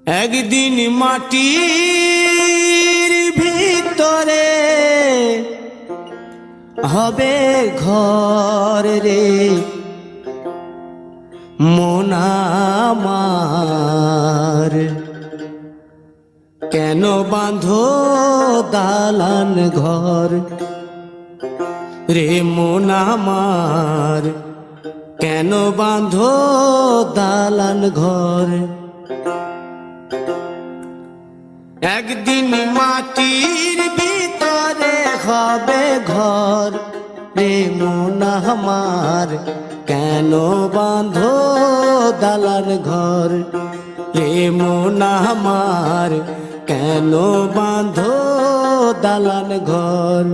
একদিন মাটির ভিতরে হবে ঘর রে মন আমার, কেন বাঁধো দালান ঘর রে মন আমার, কেন বাঁধো দালান ঘর। একদিন মাটির ভিতরে হবে ঘর রে মন আমার, কেন বাঁধো দালান ঘর রে মন আমার, কেন বাঁধো দালান ঘর।